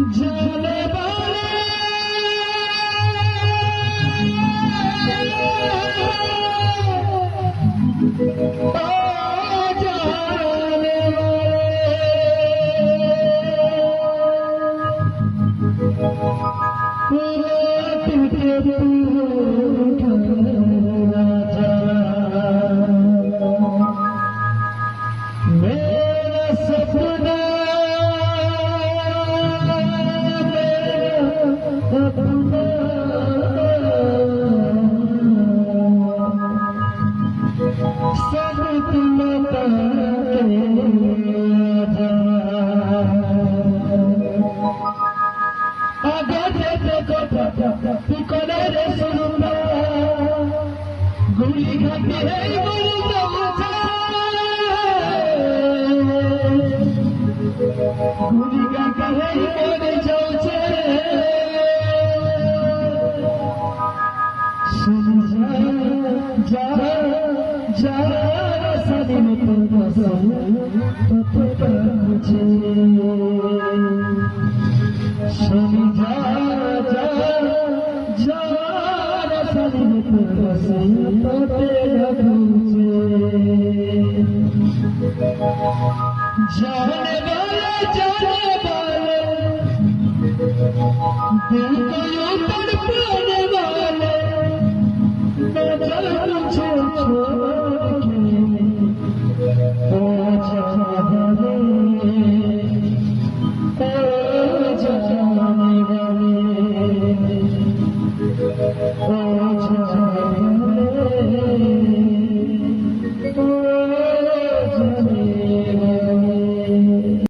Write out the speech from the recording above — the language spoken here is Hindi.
जाने वाले मेरा सपना सब तुम आगे देखो पिकने रे सुनुना गुड़ी घाटी है गुड़ी गुड़ी घाटी है गुड़ी चौचे जा जा सदी में तो बसो तो मुझे सुनी जा जा जा सदी में तो बसो तो तेरा मुझे जाने वाले दिल को यूं तड़पाने वाले मैं चल मुझे छोड़